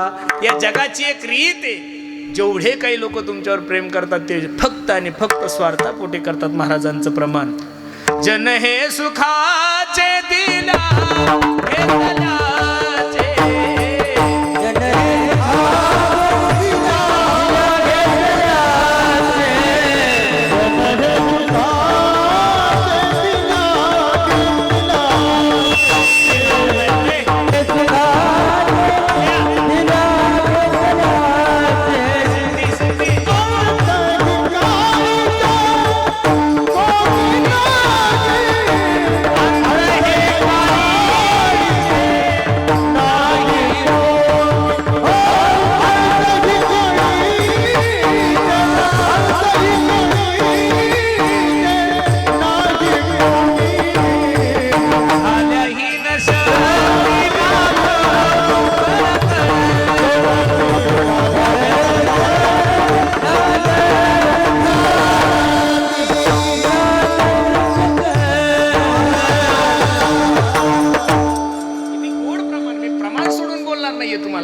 या जगाची एक रीत आहे. जेवढे काही लोक तुमच्यावर प्रेम करतात ते फक्त आणि फक्त स्वार्थापोटी करतात. महाराजांचं प्रमाण, जन हे सुखाचे दिला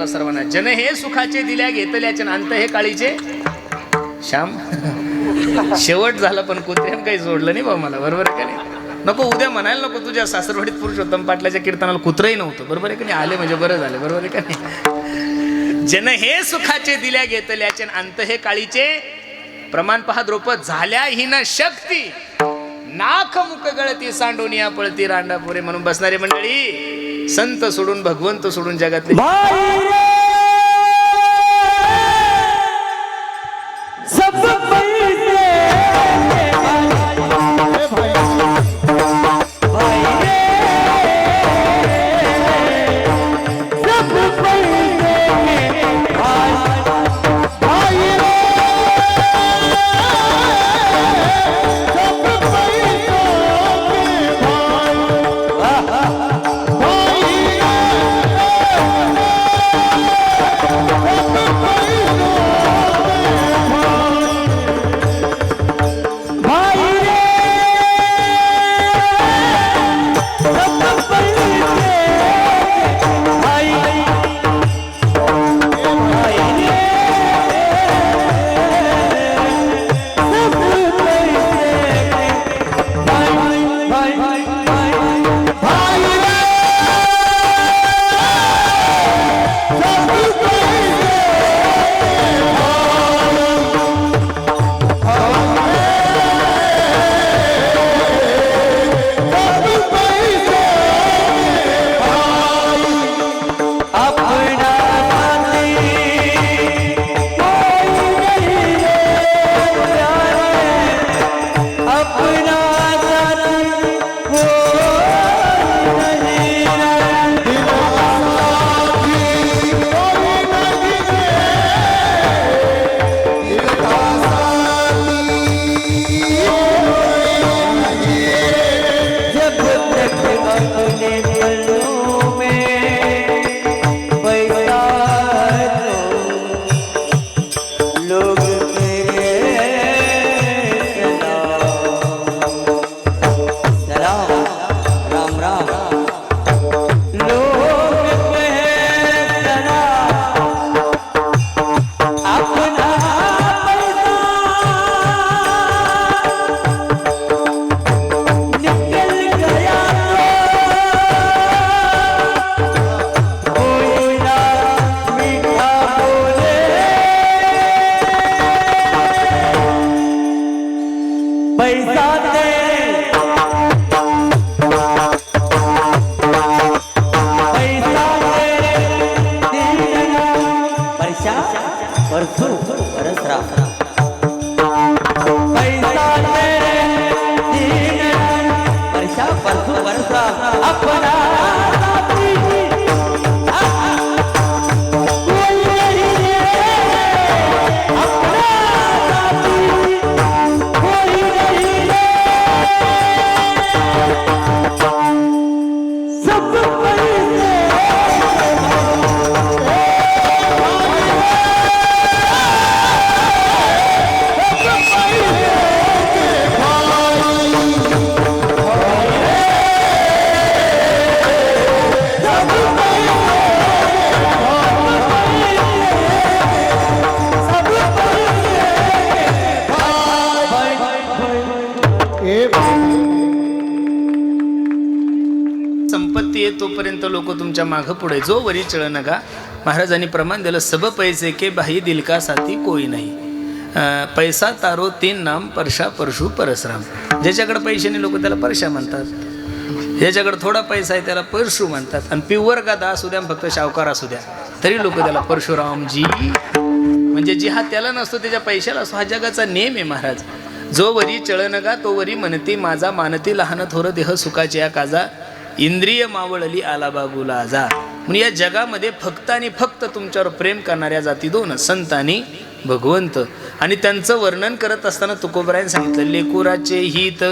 सर्वांना. जन हे सुखाचे दिल्या घेतल्याचे अंत हे काळीचे श्याम. शेवट झाला पण कुत्र्यानं काही सोडलं नाही बाबा मला. बरोबर आहे का नाही? नको उद्या म्हणायला नको तुझ्या सासरवाडीत पुरुषोत्तम पाटलाच्या कीर्तनाला कुत्रही नव्हतं. बरोबर आहे का नाही? आले म्हणजे बरं झालं. बरोबर आहे का नाही? जन हे सुखाचे दिल्या घेतल्याचे अंत हे काळीचे. प्रमाण पहा. द्रौपद झाल्या ही न शक्ती, नाक मुख गळती, सांडोनिया पळती रांडापुरे. म्हणून बसणारी मंडळी, संत सोडून भगवंत सोडून जगातले परशुराम अपना संपत्ती आहे तोपर्यंत लोक तुमच्या मागं पुढे जो वरी चळ नका. महाराजांनी प्रमाण दिलं सब पैसे के भाई दिल का साथी कोई नाही. पैसा तारो तीन नाम परशा परशु परशुराम. ज्याच्याकडे पैसे नाही लोक त्याला परशा म्हणतात, ज्याच्याकडे थोडा पैसा आहे त्याला परशु म्हणतात. आणि प्युअर गादा असू द्या फक्त शावकार असू द्या तरी लोक त्याला परशुरामजी म्हणजे जी हा त्याला नसतो त्याच्या पैशाला असतो. हा जगाचा नेम आहे महाराज. जो वरी चळ नका तो वरी म्हणती माझा मानती लहान थोर देह सुखाचे या काजा इंद्रिय मावळली आला बागुला जा. म्हणून या जगामध्ये फक्त आणि फक्त तुमच्यावर प्रेम करणाऱ्या जाती दोन, संत आणि भगवंत. आणि त्यांचं वर्णन करत असताना तुकोबरायन सांगितलं लेकुराचे हित.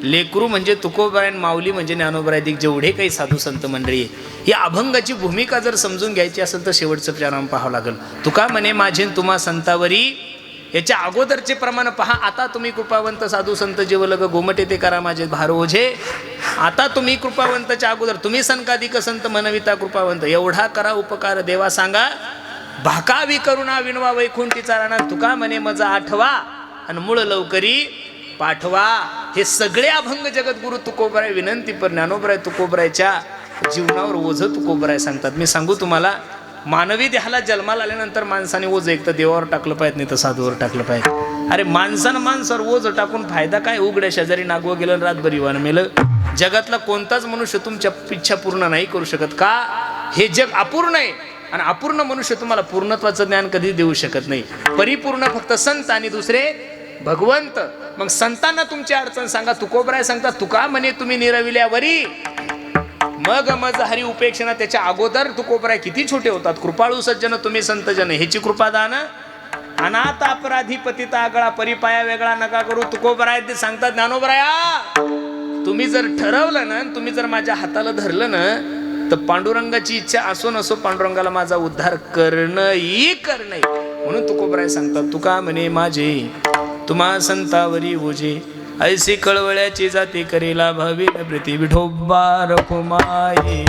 लेकरू म्हणजे तुकोबरायन, माऊली म्हणजे ज्ञानोबराय, जेवढे काही साधू संत मंडळी आहे या अभंगाची भूमिका जर समजून घ्यायची असेल तर शेवटचं प्रारंभ पाहावं लागेल. तुका म्हणे माझे तुम्हा संतावरी. याच्या अगोदरचे प्रमाण पहा. आता तुम्ही कृपावंत साधू संत जेवलग गोमटे ते करा माझे भार ओझे. आता तुम्ही कृपावंतच्या अगोदर तुम्ही सनकाधिक संत मनविता कृपावंत. एवढा करा उपकार देवा सांगा भाकावी करुणा विणवा वैकुंठीचा राणा. तुका म्हणे मजा आठवा आणि मूळ लवकरी पाठवा. हे सगळे अभंग जगद्गुरु तुकोबराय विनंती पर ज्ञानोबराय तुकोबरायच्या जीवनावर ओझ तुकोबराय सांगतात. मी सांगू तुम्हाला मानवी देहाला जन्माला आल्यानंतर माणसाने ओझ एक तर देवावर टाकलं पाहिजे नाही तर साधूवर टाकलं पाहिजे. अरे माणसानं माणसावर ओझ टाकून फायदा काय. उघड्या शेजारी नागवं गेलं रातभर इवान मेलं. जगातला कोणताच मनुष्य तुमच्या इच्छा पूर्ण नाही करू शकत. का हे जग अपूर्ण आहे आणि अपूर्ण मनुष्य तुम्हाला पूर्णत्वाचं ज्ञान कधी देऊ शकत नाही. परिपूर्ण फक्त संत आणि दुसरे भगवंत. मग संतांना तुमची अडचण सांगा. तुकोबराय सांगता तुका म्हणे तुम्ही निरविल्यावरी मग मज हरी उपेक्षणा. त्याच्या अगोदर तुकोबराय किती छोटे होतात. कृपाळू सज्जन तुम्ही संतजन ह्याची कृपादान. अनाथ अपराधी पतिता आगळा परिपाया वेगळा नका करू. तुकोबराय ते सांगतात ज्ञानोबराया तुम्ही जर ठरवलं ना, तुम्ही जर माझ्या हाताला धरलं ना तर पांडुरंगाची इच्छा असो नसो पांडुरंगाला माझा उद्धार करणंही करणं. म्हणून तुकोबराय सांगतात तुका म्हणे माझे तुम्हा संतावरी ओझे ऐसी कळवळ्याची जाती करीला भावी प्रीती विठोबा रखुमाई.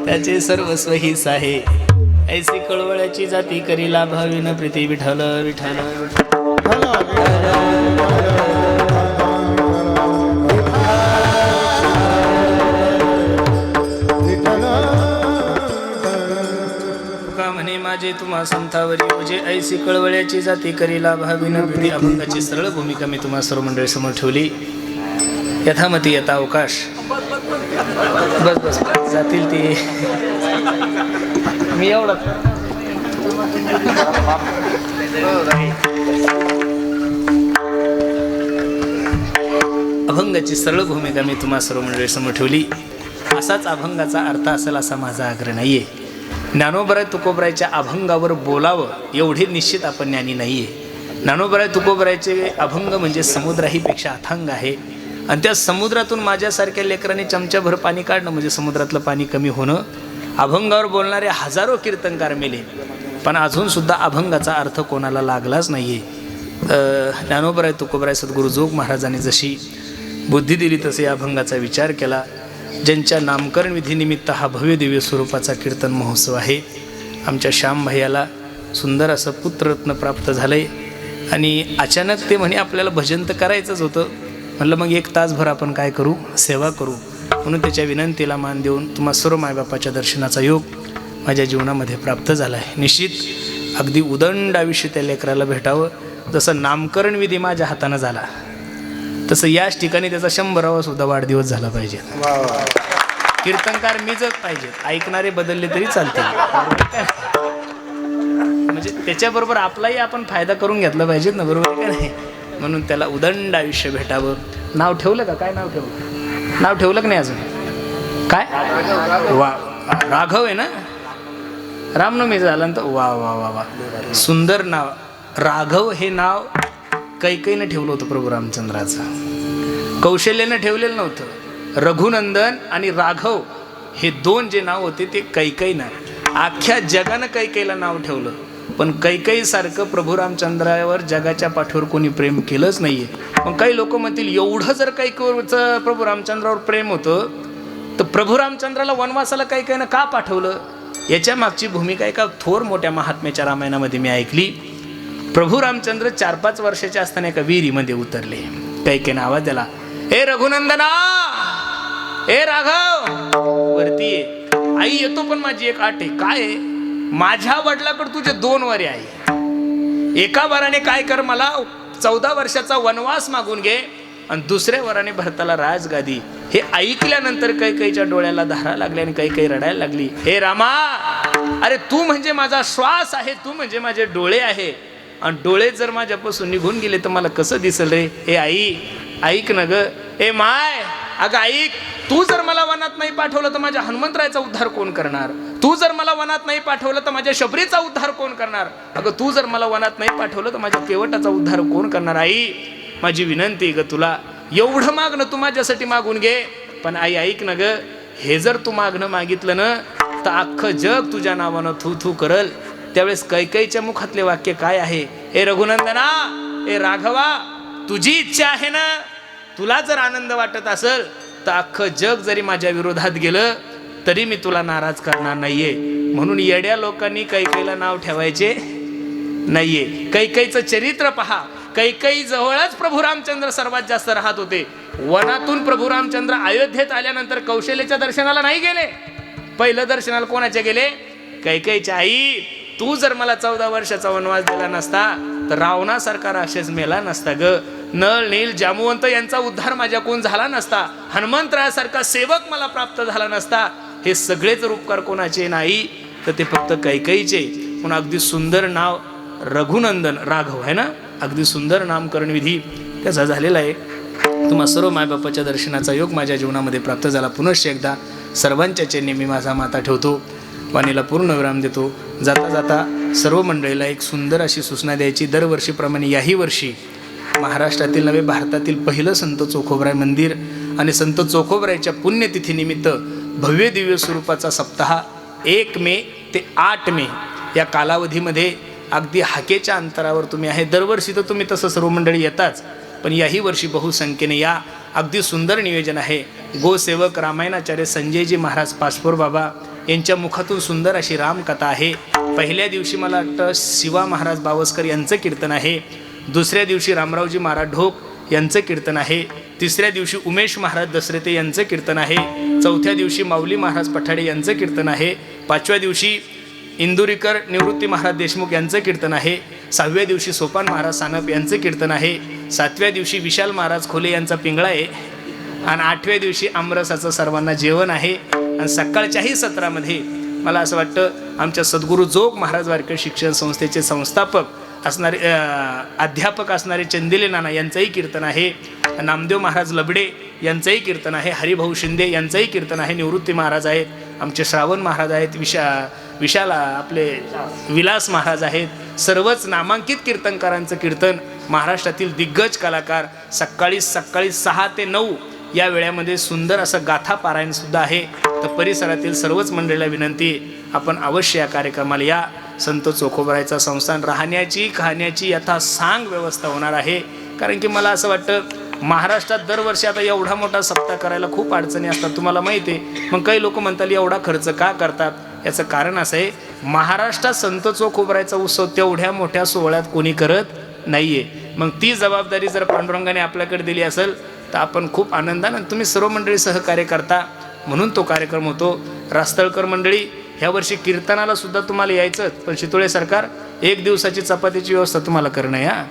त्याचे सर्वस्व हीच आहे. ऐसी कळवळ्याची जाती करीला भाविन प्रीती विठ्ठल विठ्ठल तुका म्हणे माझे तुम्हा संतावरी ओझे. ऐसी कळवळ्याची जाती करीला भाविन प्रीती. अभंगाची सरळ भूमिका मी तुम्हा सर्व मंडळी समोर ठेवली. यथामती यथा अवकाश. बस बस जातील ती. मी एवढा अभंगाची सरळ भूमिका मी तुम्हा सर्व मंडळी समोर ठेवली. असाच अभंगाचा अर्थ असेल असा माझा आग्रह नाहीये. ज्ञानोबराय तुकोबरायच्या अभंगावर बोलावं एवढे निश्चित आपण ज्ञानी नाहीये. ज्ञानोबराय तुकोबरायचे अभंग म्हणजे समुद्राही पेक्षा अथांग आहे. आणि त्या समुद्रातून माझ्यासारख्या लेकरांनी चमच्याभर पाणी काढणं म्हणजे समुद्रातलं पाणी कमी होणं. अभंगावर बोलणारे हजारो कीर्तनकार मेले, पण अजूनसुद्धा अभंगाचा अर्थ कोणाला लागलाच नाही आहे. ज्ञानोबराय तुकोबराय सद्गुरू जोग महाराजांनी जशी बुद्धी दिली तसे अभंगाचा विचार केला. ज्यांच्या नामकरण विधीनिमित्त हा भव्य दिव्य स्वरूपाचा कीर्तन महोत्सव आहे. आमच्या श्याम भैयाला सुंदर असं पुत्ररत्न प्राप्त झालं आहे. आणि अचानक ते म्हणे आपल्याला भजन तर करायचंच होतं. म्हणलं मग एक तासभर आपण काय करू, सेवा करू. म्हणून त्याच्या विनंतीला मान देऊन तुम्हा सर्व मायबापाच्या दर्शनाचा योग माझ्या जीवनामध्ये प्राप्त झाला आहे. निश्चित अगदी उदंड आयुष्य त्या लेकराला भेटावं. जसं नामकरण विधी माझ्या हातानं झाला तसं याच ठिकाणी त्याचा 100वा सुद्धा वाढदिवस झाला पाहिजे. कीर्तनकार मीच पाहिजेत, ऐकणारे बदलले तरी चालतील. म्हणजे त्याच्याबरोबर आपलाही आपण फायदा करून घेतला पाहिजेत ना, बरोबर आहे का नाही. म्हणून त्याला उदंड आयुष्य भेटावं. नाव ठेवलं का? काय नाव ठेवलं? नाव ठेवलं का नाही अजून? काय वा, राघव आहे ना. रामनवमी झाल्यानंतर वा वा वा वा, सुंदर नाव. राघव हे नाव कैकेयीनं ठेवलं होतं प्रभू रामचंद्राचं. कौशल्यानं ठेवलेलं नव्हतं. रघुनंदन आणि राघव हे दोन जे नाव होते ते कैकेयीनं, अख्ख्या जगानं कैकेयीला नाव ठेवलं. पण कैकेयीसारखं प्रभू रामचंद्रावर जगाच्या पाठीवर कोणी प्रेम केलंच नाहीये. मग काही लोक म्हणतील एवढं जर कैकेयीवरचं प्रभू रामचंद्रावर प्रेम होतं तर प्रभू रामचंद्राला वनवासाला कैकेयीनं का पाठवलं? याच्या मागची भूमिका एका थोर मोठ्या महात्म्याच्या रामायणामध्ये मी ऐकली. प्रभू रामचंद्र 4-5 वर्षाचे असताना एका विहिरीमध्ये उतरले. कैकेयीनं आवाज दिला, ए रघुनंदना, ए राघव वरती ये. आई येतो, पण माझी एक अट आहे. काय आहे? माझ्या वडिलाकडे तुझे 2 वारे आहे. एका वराने काय कर, मला 14 वर्षाचा वनवास मागून घे, आणि दुसऱ्या वराने भरताला राजगादी. हे ऐकल्यानंतर कैकेयीच्या डोळ्याला धारा लागल्या आणि कैकेयी रडायला लागली. हे रामा, अरे तू म्हणजे माझा श्वास आहे, तू म्हणजे माझे डोळे आहे, आणि डोळे जर माझ्यापासून निघून गेले तर मला कसं दिसल रे. हे आई ऐक न ग. ए माय, अगं ऐक. तू जर मला वनात नाही पाठवलं तर माझ्या हनुमंतरायाचा उद्धार कोण करणार? तू जर मला वनात नाही पाठवलं तर माझ्या शबरीचा उद्धार कोण करणार? अगं तू जर मला वनात नाही पाठवलं तर माझ्या केवटाचा उद्धार कोण करणार? आई माझी विनंती ग तुला, एवढं मागणं तू माझ्यासाठी मागून घे. पण आई ऐक न ग, हे जर तू मागणं मागितलं ना तर अख्खं जग तुझ्या नावानं थू थू करल. त्यावेळेस कैकेयीच्या मुखातले वाक्य काय आहे? ए रघुनंदना, ए राघवा, तुझी इच्छा आहे ना, तुला जर आनंद वाटत असेल तर अख्खं जग जरी माझ्या विरोधात गेलं तरी मी तुला नाराज करणार नाहीये. म्हणून येड्या लोकांनी कैकेयीला नाव ठेवायचे नाहीये. कैकेयीचं चरित्र पहा. कैकेयी जवळच प्रभू रामचंद्र सर्वात जास्त राहत होते. वनातून प्रभू रामचंद्र अयोध्येत आल्यानंतर कौशल्याच्या दर्शनाला नाही गेले. पहिलं दर्शनाला कोणाच्या गेले? कैकेयीच्या. आई तू जर मला 14 वर्षाचा वनवास दिला नसता तर रावणासारखा राक्षस मेला नसता ग. नळ, नील, जामुवंत यांचा उद्धार माझ्याकडून झाला नसता. हनुमंतरायासारखा सेवक मला प्राप्त झाला नसता. हे सगळे जर उपकार कोणाचे नाही तर ते फक्त कैकेयीचे. म्हणून अगदी सुंदर नाव रघुनंदन, राघव आहे ना, अगदी सुंदर नामकरण विधी त्याचा झालेला आहे. तुम्हा सर्व मायबापाच्या दर्शनाचा योग माझ्या जीवनामध्ये प्राप्त झाला. पुनश्च एकदा सर्वांच्या चरणी मी माझा माता ठेवतो, वाणीला पूर्ण विराम देतो. जाता जाता सर्व मंडळीला एक सुंदर अशी सूचना द्यायची. दरवर्षीप्रमाणे याही वर्षी महाराष्ट्रातील नव्हे भारतातील पहिलं संत चोखोबराय मंदिर आणि संत चोखोबरायच्या पुण्यतिथीनिमित्त भव्य दिव्य स्वरूपाचा सप्ताह 1 मे ते 8 मे या कालावधीमध्ये अगदी हाकेच्या अंतरावर तुम्ही आहे. दरवर्षी तर तुम्ही तसं सर्व मंडळी येताच, पण याही वर्षी बहुसंख्येने या. अगदी सुंदर नियोजन आहे. गोसेवक रामायणाचार्य संजयजी महाराज पाचपोर बाबा यांच्या मुखातून सुंदर अशी रामकथा आहे. पहिल्या दिवशी मला वाटतं शिवा महाराज बावस्कर यांचं कीर्तन आहे. दुसऱ्या दिवशी रामरावजी महाराज ढोक यांचं कीर्तन आहे. तिसऱ्या दिवशी उमेश महाराज दसरेते यांचं कीर्तन आहे. चौथ्या दिवशी माऊली महाराज पठाडे यांचं कीर्तन आहे. पाचव्या दिवशी इंदुरीकर निवृत्ती महाराज देशमुख यांचं कीर्तन आहे. सहाव्या दिवशी सोपान महाराज सानप यांचं कीर्तन आहे. सातव्या दिवशी विशाल महाराज खोले यांचा पिंगळा आहे. आणि आठव्या दिवशी आमरसाचं सर्वांना जेवण आहे. आणि सकाळच्याही सत्रामध्ये मला असं वाटतं आमच्या सद्गुरू जोग महाराज वारकरी शिक्षण संस्थेचे संस्थापक असणारे अध्यापक असणारे चंदिले नाना यांचंही कीर्तन आहे. नामदेव महाराज लबडे यांचंही कीर्तन आहे. हरिभाऊ शिंदे यांचंही कीर्तन आहे. निवृत्ती महाराज आहेत. आमचे श्रावण महाराज आहेत. विशाल आपले विलास महाराज आहेत. सर्वच नामांकित कीर्तनकारांचं कीर्तन महाराष्ट्रातील दिग्गज कलाकार सकाळी 6 ते 9 या वेळेमध्ये सुंदर असं गाथा पारायणसुद्धा आहे. तर परिसरातील सर्वच मंडळीला विनंती आपण अवश्य या कार्यक्रमाला या. संत चोखोबरायचा संस्थान राहण्याची खाण्याची यथासांग व्यवस्था होणार आहे. कारण की मला असं वाटतं महाराष्ट्रात दरवर्षी आता एवढा मोठा सप्ताह करायला खूप अडचणी असतात तुम्हाला माहिती आहे. मग काही लोक म्हणतात एवढा खर्च का करतात. याचं कारण असं आहे महाराष्ट्रात संत चोखोबरायचा उत्सव तेवढ्या मोठ्या सोहळ्यात कोणी करत नाही आहे. मग ती जबाबदारी जर पांडुरंगाने आपल्याकडे दिली असेल तर आपण खूप आनंदाने तुम्ही सर्व मंडळी सहकार्य करता म्हणून तो कार्यक्रम होतो. रास्तळकर मंडळी ह्या वर्षी कीर्तनाला सुद्धा तुम्हाला यायचं पण शितोळे सरकार 1 दिवसाची चपातीची व्यवस्था तुम्हाला करणं. या